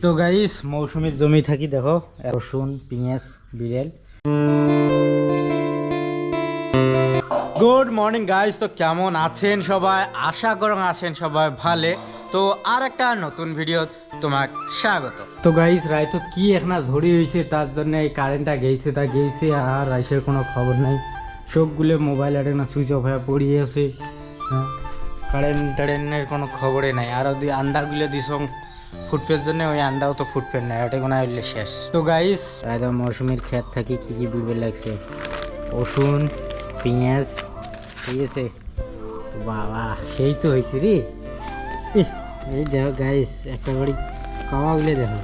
তো গাইস মৌসুমীর জমি থাকি দেখো রসুন পিঁয়াজ বিরেল। গুড মর্নিং গাইস, তো কেমন আছেন সবাই? আশা করুন আছেন সবাই ভালো। তো আর একটা নতুন ভিডিও তোমাকে স্বাগত। তো গাইস রাইতো কি একটা ঝড়ি হয়েছে, তার জন্য এই কারেন্টটা গেছে আর রাইসের কোনো খবর নাই। সবগুলো মোবাইল একটা না সুইচ অফ হয়ে পড়িয়ে আছে। হ্যাঁ, কারেন্টের কোনো খবরই নাই। আর ওই আন্ডাগুলো দিস ফুটপের জন্য, ওই আন্ডাও তো ফুটপের নাই, ওটা কোনো হইলে শেষ। তো গাইস একদম মৌসুমীর ক্ষেত থাকি কি কি বিবেল লাগছে, রসুন পেঁয়াজ, ঠিক আছে। তো বাবা সেই তো হয়েছে রে। এই দেখো গাইস একটা করে কমাগুলো দেখো,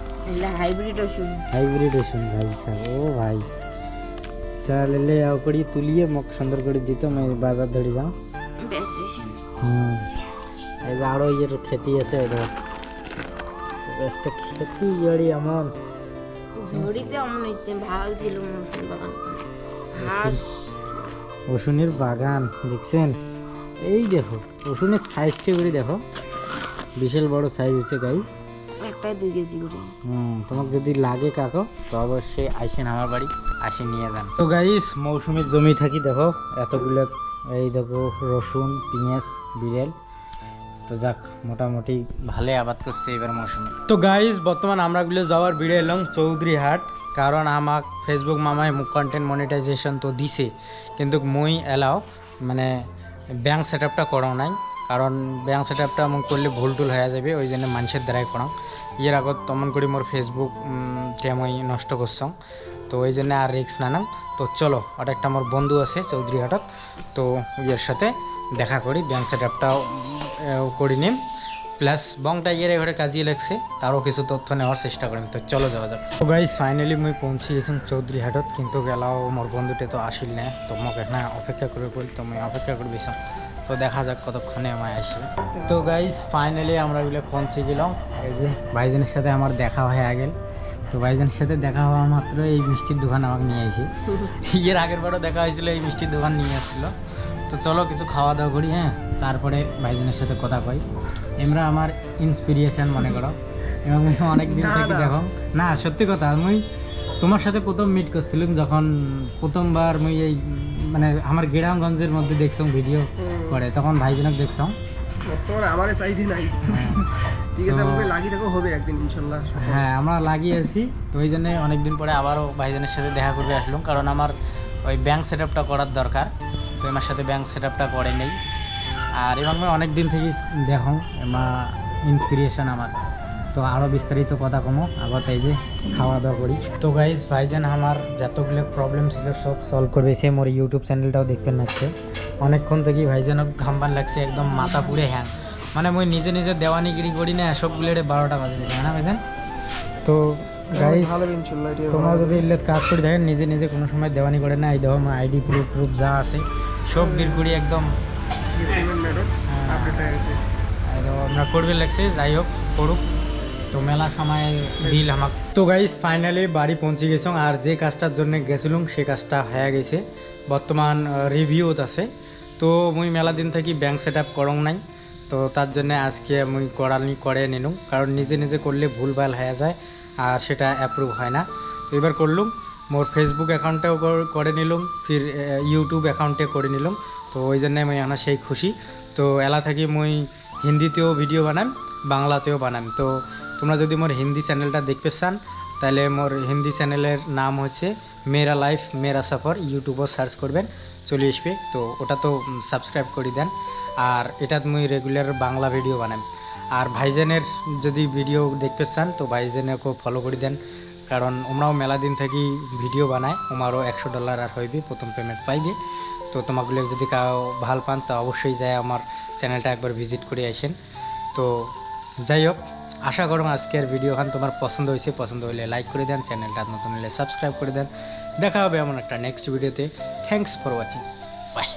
হাইব্রিড রসুন ভাই সাহেব। ও ভাই চালে আও করি তুলিয়ে মুখ সুন্দর করে দিত, আমি বাজার ধরে যাও। এই যে আরো ইয়ের খেতি আছে, ওটা একটা খেতি জড়ি এমন ঝড়িতে এমন হয়েছে, ভালো ছিল রসুন বাগান। রসুনের বাগান দেখছেন? এই দেখো রসুনের সাইজটা করে দেখো, বিশাল বড় সাইজ হয়েছে গাইস, একটাই 2 কেজি করে। তোমাকে যদি লাগে কাকো তো অবশ্যই আসেন আমার বাড়ি, আসে নিয়ে যান। তো গাইস মৌসুমীর জমি থাকি দেখো এতগুলো, এই দেখো রসুন পেঁয়াজ বিরেল। তো যাক মোটামুটি ভালো আবাদ করছে এবার মৌসুমে। তো গাইস বর্তমান আমরাগুলো যাওয়ার ভিড়ে এলাম চৌধুরী হাট, কারণ আমাক ফেসবুক মামায় কন্টেন্ট মনিটাইজেশন তো দিছে, কিন্তু মুই এলাও মানে ব্যাংক সেট আপটা করাও নাই, কারণ ব্যাংক সেট আপটা মোক করলে ভুল টুল হয়ে যাবে, ওই জন্য মানুষের দ্বারাই করাও। এর আগত তমন করে মোর ফেসবুক মই নষ্ট করছাম, তো ওই জন্য আর রিক্স না নাম। তো চলো আর একটা আমার বন্ধু আছে চৌধুরী হাটত, তো ইয়ের সাথে দেখা করি, ব্যাংক সেট আপটাও করে নিম, প্লাস বংটা ইয়ের ঘরে কাজিয়ে লাগছে, তারও কিছু তথ্য নেওয়ার চেষ্টা করিম। তো চলো যাওয়া যাক। তো গাইস ফাইনালি মুই পৌঁছে গেছিলাম চৌধুরী হাটত, কিন্তু গেলাও মোর বন্ধুটে তো আসিল না, তো মোক এখানে অপেক্ষা করে করি, তো মুই অপেক্ষা করে বেসাম। তো দেখা যাক কতক্ষণে আমায় আসে। তো গাইস ফাইনালি আমরা এগুলো পৌঁছে গেলাম। এই যে ভাইজানের সাথে আমার দেখা হয়ে গেল। তো ভাইজানের সাথে দেখা হওয়া মাত্র এই মিষ্টির দোকান আমাকে নিয়ে আসে, এর আগের বারও দেখা হয়েছিল, এই মিষ্টির দোকান নিয়ে আসছিলো। তো চলো কিছু খাওয়া দাওয়া করি, হ্যাঁ, তারপরে ভাইজানের সাথে কথা কই। এমরা আমার ইন্সপিরিয়েশন মনে করো, এবং অনেক দিন থেকে দেখো না, সত্যি কথা মুই তোমার সাথে প্রথম মিট করছিলাম যখন প্রথমবার মুই এই মানে আমার গ্রামগঞ্জের মধ্যে দেখছাম ভিডিও করে, তখন ভাইজানক দেখছাম। বর্তমানে আমারে চাইতে নাই, ঠিক আছে, আমরা লাগি দেখো হবে একদিন ইনশাআল্লাহ। হ্যাঁ আমরা লাগিয়েছি, তো ওই জন্য অনেকদিন পরে আবারও ভাইজানের সাথে দেখা করবে আসলাম, কারণ আমার ওই ব্যাংক সেট আপটা করার দরকার, তো আমার সাথে ব্যাংক সেট আপটা করে নেই। আর এবং অনেক দিন থেকে দেখো আমার ইন্সপিরিয়েশন আমার, তো আরও বিস্তারিত কথা কমো আবার, তাই যে খাওয়া দাওয়া করি। তো গাইজ ভাইজান আমার যতগুলো প্রবলেম ছিল সব সলভ করবে, সে মোর ইউটিউব চ্যানেলটাও দেখবেন লাগছে, অনেকক্ষণ থেকেই ভাইজানক ঘামবান লাগছে, একদম মাথা পুরে হ্যাং, মানে মুই নিজে নিজে দেওয়ানিগিরি করি না, সবগুলো 12টা বাজে দিচ্ছে না ভাইজান। তো গাইজ তোমরা যদি ইল্লেত কাজ করে দেখেন, নিজে নিজে কোনো সময় দেওয়ানি করে না, এই দেখো আমার আইডি প্রুফ যা আছে সব বের করি একদম আমরা করবে লাগছে, যাই হোক করুক, তো মেলা সময় দিল আমাক। তো গাইস ফাইনালি বাড়ি পৌঁছে গেছিলাম, আর যে কাজটার জন্য গেছিলাম সে কাজটা হয়ে গেছে, বর্তমান রিভিউত আছে। তো মুই মেলা দিন থাকি ব্যাংক সেট আপ করং নাই, তো তার জন্য আজকে মুই করে নিলাম, কারণ নিজে নিজে করলে ভুলভাল হয়ে যায় আর সেটা অ্যাপ্রুভ হয় না। তো এবার করলাম, মোর ফেসবুক অ্যাকাউন্টেও করে নিলাম, ফির ইউটিউব অ্যাকাউন্টে করে নিলাম, তো ওই জন্য মুই এখন সেই খুশি। তো এলা থাকি মুই হিন্দিতেও ভিডিও বানাম, বাংলাতেও বানাম। তো তোমরা যদি মোর হিন্দি চ্যানেলটা দেখতে চান, তাহলে মোর হিন্দি চ্যানেলের নাম হচ্ছে মেরা লাইফ মেরা সফর, ইউটিউবও সার্চ করবেন চলে আসবে, তো ওটা তো সাবস্ক্রাইব করে দেন। আর এটা মুই রেগুলার বাংলা ভিডিও বানাম। আর ভাইজানের যদি ভিডিও দেখতে চান তো ভাইজানেকেও ফলো করে দেন, কারণ ওমরাও মেলা দিন থেকে ভিডিও বানায়, ওমারও $100 আর হইবে, প্রথম পেমেন্ট পাইবে। তো তোমাগুলো যদি কাউ ভাল পান তো অবশ্যই যায় আমার চ্যানেলটা একবার ভিজিট করে আসেন। তো যাই হোক, আশা করো আজকের ভিডিওখান তোমার পছন্দ হয়েছে, পছন্দ হলে লাইক করে দেন, চ্যানেলটা নতুন হলে সাবস্ক্রাইব করে দেন। দেখা হবে এমন একটা নেক্সট ভিডিওতে। Thanks for watching, by.